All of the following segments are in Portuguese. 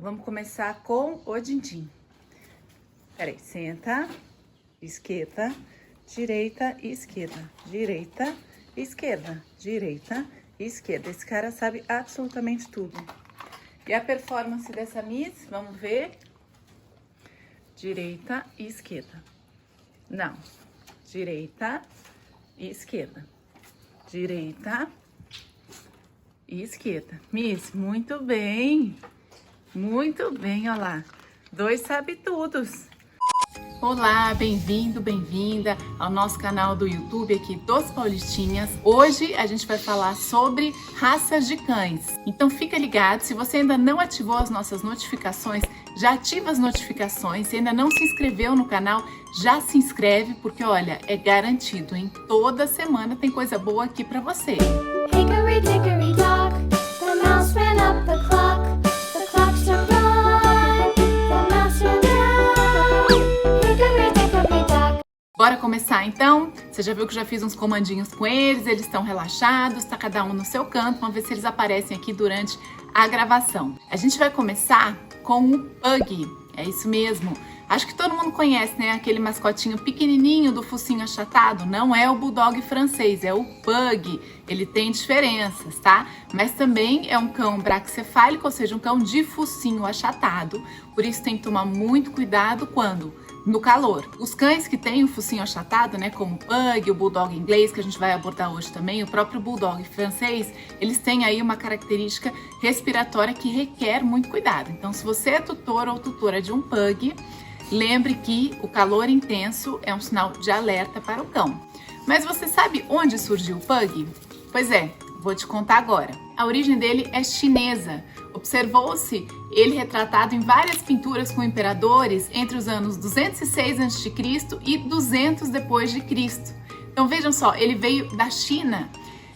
vamos começar com o din-din. Peraí, senta, esquerda, direita, esquerda, direita, esquerda, direita, esquerda. Esse cara sabe absolutamente tudo. E a performance dessa Miss, vamos ver. Direita e esquerda. Não. Direita e esquerda. Direita e esquerda. Miss, muito bem. Muito bem, olha lá. 2 sabe-tudos. Olá, bem-vindo, bem-vinda ao nosso canal do YouTube aqui dos Paulistinhas. Hoje a gente vai falar sobre raças de cães. Então fica ligado, se você ainda não ativou as nossas notificações, já ativa as notificações. Se ainda não se inscreveu no canal, já se inscreve, porque olha, é garantido, hein? Toda semana tem coisa boa aqui pra você. Hickory dickory dock, the mouse ran up the clock. The clock struck one, the mouse ran down. Hickory dickory dock. Bora começar então? Você já viu que eu já fiz uns comandinhos com eles estão relaxados, tá cada um no seu canto. Vamos ver se eles aparecem aqui durante a gravação. A gente vai começar com o Pug, é isso mesmo. Acho que todo mundo conhece, né? Aquele mascotinho pequenininho do focinho achatado. Não é o Bulldog francês, é o Pug. Ele tem diferenças, tá? Mas também é um cão braquicefálico, ou seja, um cão de focinho achatado. Por isso tem que tomar muito cuidado quando? No calor. Os cães que têm o focinho achatado, né? Como o Pug, o Bulldog inglês, que a gente vai abordar hoje também, o próprio Bulldog francês, eles têm aí uma característica respiratória que requer muito cuidado. Então, se você é tutor ou tutora de um Pug, lembre que o calor intenso é um sinal de alerta para o cão. Mas você sabe onde surgiu o Pug? Pois é, vou te contar agora. A origem dele é chinesa. Observou-se ele retratado em várias pinturas com imperadores entre os anos 206 a.C. e 200 depois de Cristo. Então vejam só, ele veio da China.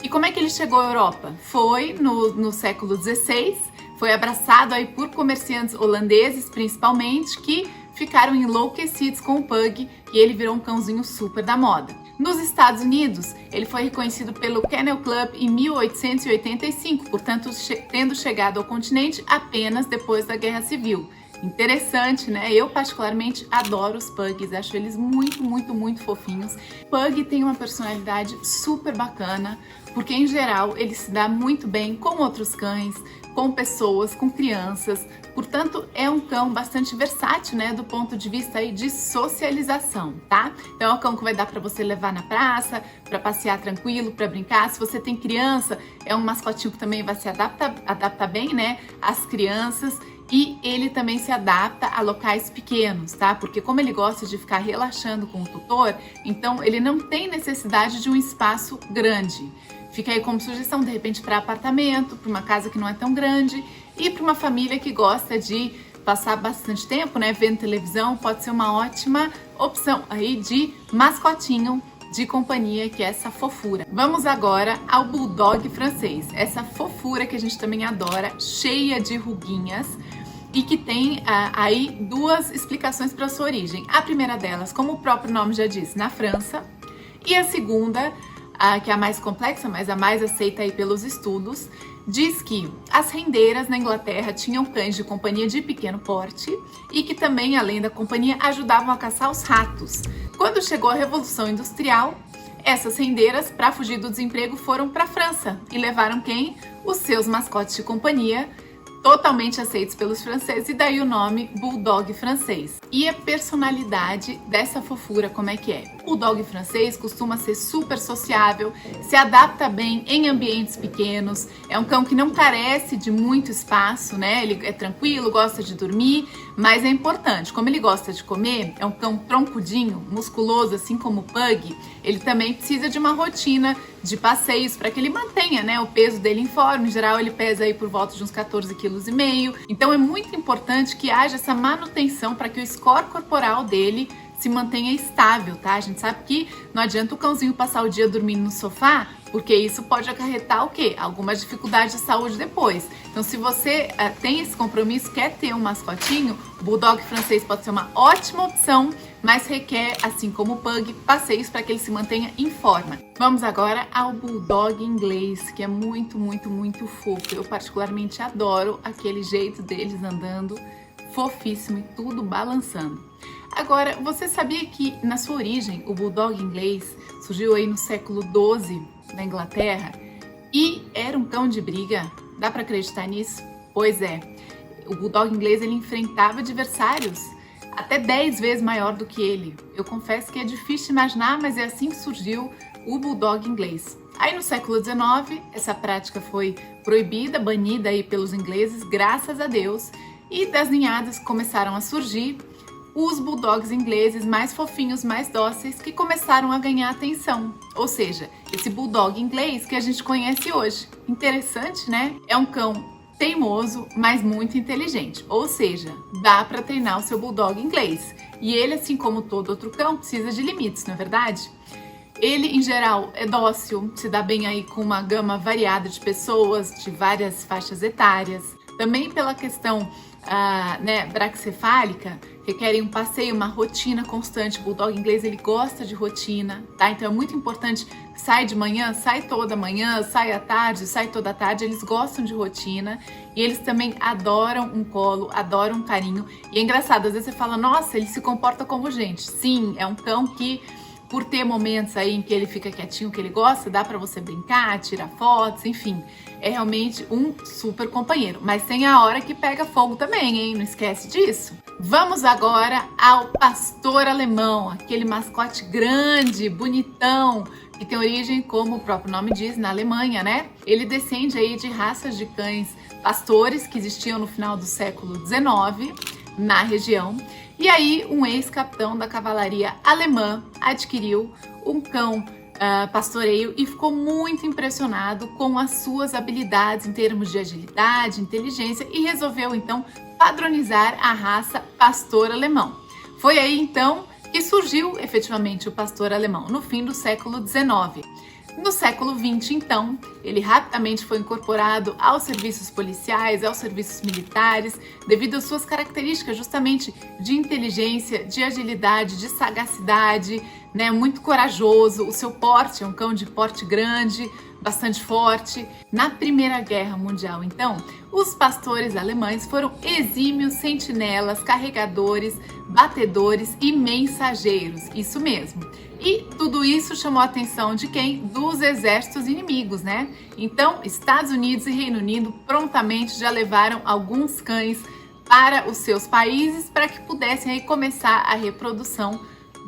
E como é que ele chegou à Europa? Foi no século XVI, foi abraçado aí por comerciantes holandeses principalmente, que ficaram enlouquecidos com o Pug e ele virou um cãozinho super da moda. Nos Estados Unidos, ele foi reconhecido pelo Kennel Club em 1885, portanto, tendo chegado ao continente apenas depois da Guerra Civil. Interessante, né? Eu particularmente adoro os Pugs, acho eles muito, muito, muito fofinhos. Pug tem uma personalidade super bacana, porque em geral ele se dá muito bem com outros cães, com pessoas, com crianças. Portanto, é um cão bastante versátil, né, do ponto de vista aí de socialização, tá? Então é um cão que vai dar para você levar na praça, para passear tranquilo, para brincar. Se você tem criança, é um mascotinho que também vai se adaptar bem, né, às crianças. E ele também se adapta a locais pequenos, tá? Porque como ele gosta de ficar relaxando com o tutor, então ele não tem necessidade de um espaço grande. Fica aí como sugestão, de repente, para apartamento, para uma casa que não é tão grande e para uma família que gosta de passar bastante tempo, né, vendo televisão, pode ser uma ótima opção aí de mascotinho de companhia, que é essa fofura. Vamos agora ao Bulldog francês, essa fofura que a gente também adora, cheia de ruguinhas e que tem aí 2 explicações para sua origem. A primeira delas, como o próprio nome já diz, na França, e a segunda, que é a mais complexa, mas a mais aceita aí pelos estudos, diz que as rendeiras na Inglaterra tinham cães de companhia de pequeno porte e que também, além da companhia, ajudavam a caçar os ratos. Quando chegou a Revolução Industrial, essas rendeiras, para fugir do desemprego, foram para a França e levaram quem? Os seus mascotes de companhia, totalmente aceitos pelos franceses, e daí o nome Bulldog francês. E a personalidade dessa fofura, como é que é? O Bulldog francês costuma ser super sociável, se adapta bem em ambientes pequenos, é um cão que não carece de muito espaço, né? Ele é tranquilo, gosta de dormir, mas é importante, como ele gosta de comer, é um cão troncudinho, musculoso, assim como o Pug, ele também precisa de uma rotina de passeios para que ele mantenha, né, o peso dele em forma. Em geral, ele pesa aí por volta de uns 14,5 kg. Então é muito importante que haja essa manutenção para que o score corporal dele se mantenha estável, tá? A gente sabe que não adianta o cãozinho passar o dia dormindo no sofá, porque isso pode acarretar o quê? Algumas dificuldades de saúde depois. Então, se você tem esse compromisso, quer ter um mascotinho, o Bulldog francês pode ser uma ótima opção, mas requer, assim como o Pug, passeios para que ele se mantenha em forma. Vamos agora ao Bulldog inglês, que é muito, muito, muito fofo. Eu particularmente adoro aquele jeito deles andando, fofíssimo e tudo balançando. Agora, você sabia que na sua origem o Bulldog inglês surgiu aí no século XII na Inglaterra e era um cão de briga? Dá para acreditar nisso? Pois é, o Bulldog inglês ele enfrentava adversários até 10 vezes maior do que ele. Eu confesso que é difícil de imaginar, mas é assim que surgiu o Bulldog inglês. Aí no século XIX, essa prática foi proibida, banida aí pelos ingleses, graças a Deus, e das ninhadas começaram a surgir os bulldogs ingleses mais fofinhos, mais dóceis, que começaram a ganhar atenção. Ou seja, esse bulldog inglês que a gente conhece hoje. Interessante, né? É um cão teimoso, mas muito inteligente. Ou seja, dá para treinar o seu bulldog inglês. E ele, assim como todo outro cão, precisa de limites, não é verdade? Ele, em geral, é dócil, se dá bem aí com uma gama variada de pessoas, de várias faixas etárias. Também pela questão braquicefálica, requerem um passeio, uma rotina constante. O bulldog inglês ele gosta de rotina, tá? Então é muito importante, sai de manhã, sai toda manhã, sai à tarde, sai toda tarde. Eles gostam de rotina e eles também adoram um colo, adoram um carinho. E é engraçado, às vezes você fala, nossa, ele se comporta como gente. Sim, é um cão que, por ter momentos aí em que ele fica quietinho, que ele gosta, dá pra você brincar, tirar fotos, enfim. É realmente um super companheiro. Mas tem a hora que pega fogo também, hein? Não esquece disso. Vamos agora ao pastor alemão, aquele mascote grande, bonitão, que tem origem, como o próprio nome diz, na Alemanha, né? Ele descende aí de raças de cães pastores que existiam no final do século XIX na região. E aí, um ex-capitão da cavalaria alemã adquiriu um cão pastoreio e ficou muito impressionado com as suas habilidades em termos de agilidade, inteligência e resolveu então padronizar a raça pastor alemão. Foi aí então que surgiu efetivamente o pastor alemão, no fim do século XIX. No século XX, então, ele rapidamente foi incorporado aos serviços policiais, aos serviços militares, devido às suas características justamente de inteligência, de agilidade, de sagacidade, né? Muito corajoso. O seu porte é um cão de porte grande, bastante forte. Na Primeira Guerra Mundial, então, os pastores alemães foram exímios sentinelas, carregadores, batedores e mensageiros. Isso mesmo. E tudo isso chamou a atenção de quem? Dos exércitos inimigos, né? Então, Estados Unidos e Reino Unido prontamente já levaram alguns cães para os seus países para que pudessem aí começar a reprodução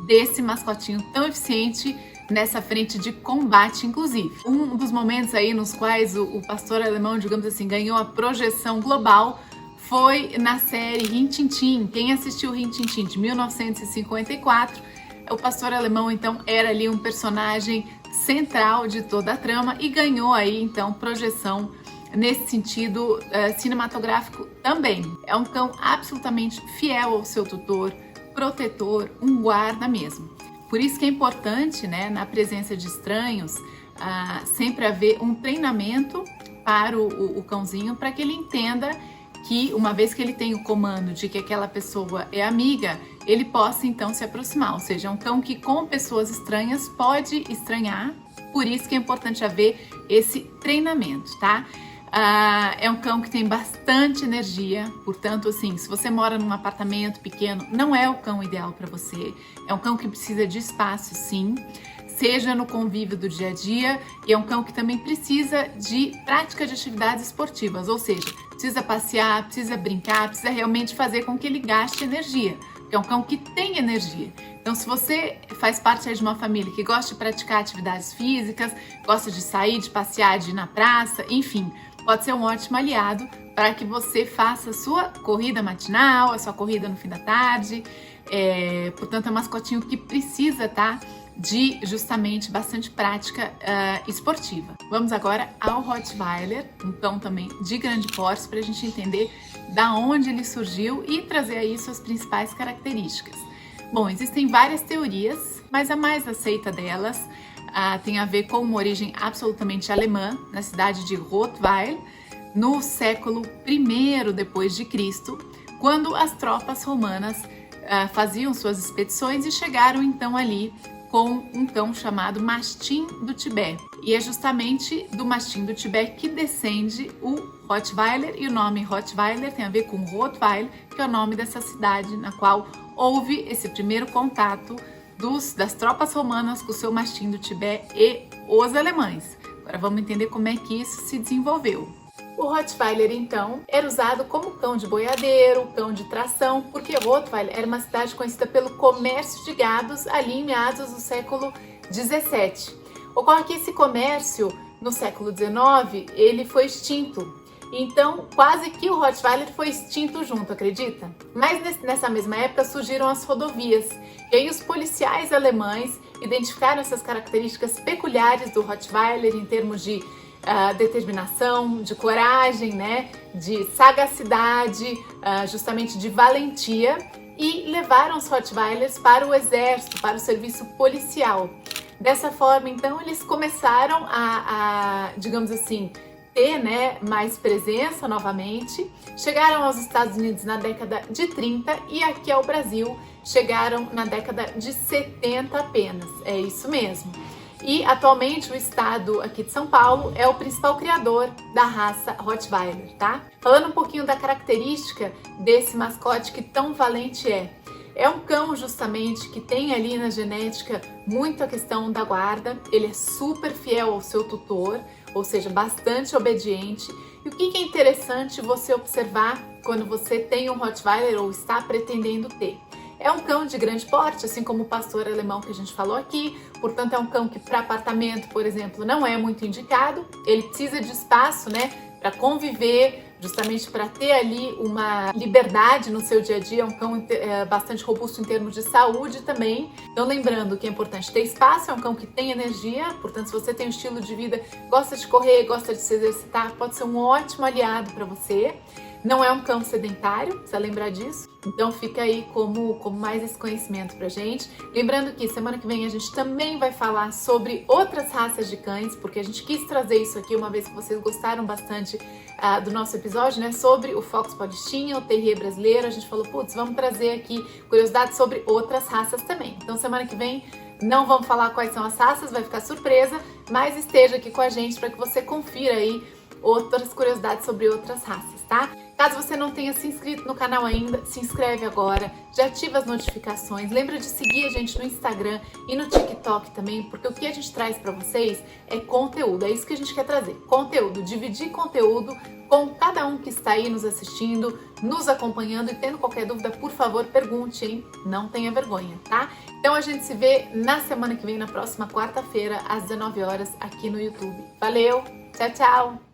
desse mascotinho tão eficiente nessa frente de combate, inclusive. Um dos momentos aí nos quais o pastor alemão, digamos assim, ganhou a projeção global foi na série Rin Tin Tin. Quem assistiu Rin Tin Tin de 1954, o pastor alemão então era ali um personagem central de toda a trama e ganhou aí então projeção nesse sentido cinematográfico também. É um cão absolutamente fiel ao seu tutor, protetor, um guarda mesmo. Por isso que é importante, né, na presença de estranhos, sempre haver um treinamento para o cãozinho, para que ele entenda que, uma vez que ele tem o comando de que aquela pessoa é amiga, ele possa então se aproximar. Ou seja, é um cão que com pessoas estranhas pode estranhar, por isso que é importante haver esse treinamento, tá? É um cão que tem bastante energia, portanto, assim, se você mora num apartamento pequeno, não é o cão ideal para você. É um cão que precisa de espaço, sim, seja no convívio do dia a dia, e é um cão que também precisa de prática de atividades esportivas, ou seja, precisa passear, precisa brincar, precisa realmente fazer com que ele gaste energia, porque é um cão que tem energia. Então, se você faz parte de uma família que gosta de praticar atividades físicas, gosta de sair, de passear, de ir na praça, enfim, pode ser um ótimo aliado para que você faça a sua corrida matinal, a sua corrida no fim da tarde. Portanto, é um mascotinho que precisa, tá, de justamente bastante prática esportiva. Vamos agora ao Rottweiler, um cão também de grande porte, para a gente entender da onde ele surgiu e trazer aí suas principais características. Bom, existem várias teorias, mas a mais aceita delas tem a ver com uma origem absolutamente alemã, na cidade de Rottweil, no século I depois de Cristo, quando as tropas romanas faziam suas expedições e chegaram então ali com um cão chamado Mastim do Tibete. E é justamente do Mastim do Tibete que descende o Rottweiler, e o nome Rottweiler tem a ver com Rottweil, que é o nome dessa cidade na qual houve esse primeiro contato das tropas romanas com o seu Mastim do Tibete e os alemães. Agora vamos entender como é que isso se desenvolveu. O Rottweiler, então, era usado como cão de boiadeiro, cão de tração, porque Rottweil era uma cidade conhecida pelo comércio de gados ali em meados do século XVII. Ocorre que esse comércio, no século XIX, ele foi extinto. Então, quase que o Rottweiler foi extinto junto, acredita? Mas nessa mesma época surgiram as rodovias. E aí os policiais alemães identificaram essas características peculiares do Rottweiler em termos de determinação, de coragem, né, de sagacidade, justamente de valentia, e levaram os Rottweilers para o exército, para o serviço policial. Dessa forma, então, eles começaram digamos assim, ter, né, mais presença novamente. Chegaram aos Estados Unidos na década de 30 e aqui ao Brasil chegaram na década de 70 apenas. É isso mesmo. E atualmente o estado aqui de São Paulo é o principal criador da raça Rottweiler, tá? Falando um pouquinho da característica desse mascote que tão valente é. É um cão justamente que tem ali na genética muito a questão da guarda, ele é super fiel ao seu tutor, ou seja, bastante obediente. E o que é interessante você observar quando você tem um Rottweiler ou está pretendendo ter? É um cão de grande porte, assim como o pastor alemão que a gente falou aqui, portanto é um cão que para apartamento, por exemplo, não é muito indicado, ele precisa de espaço, né, para conviver, justamente para ter ali uma liberdade no seu dia a dia. É um cão bastante robusto em termos de saúde também. Então lembrando que é importante ter espaço, é um cão que tem energia, portanto se você tem um estilo de vida, gosta de correr, gosta de se exercitar, pode ser um ótimo aliado para você. Não é um cão sedentário, precisa lembrar disso. Então fica aí como mais esse conhecimento pra gente. Lembrando que semana que vem a gente também vai falar sobre outras raças de cães, porque a gente quis trazer isso aqui uma vez que vocês gostaram bastante do nosso episódio, né? Sobre o Fox Paulistinha, o Terrier brasileiro. A gente falou, putz, vamos trazer aqui curiosidades sobre outras raças também. Então semana que vem não vamos falar quais são as raças, vai ficar surpresa, mas esteja aqui com a gente para que você confira aí outras curiosidades sobre outras raças, tá? Caso você não tenha se inscrito no canal ainda, se inscreve agora, já ativa as notificações, lembra de seguir a gente no Instagram e no TikTok também, porque o que a gente traz para vocês é conteúdo, é isso que a gente quer trazer, conteúdo, dividir conteúdo com cada um que está aí nos assistindo, nos acompanhando, e tendo qualquer dúvida, por favor, pergunte, hein? Não tenha vergonha, tá? Então a gente se vê na semana que vem, na próxima quarta-feira, às 19 horas, aqui no YouTube. Valeu, tchau, tchau!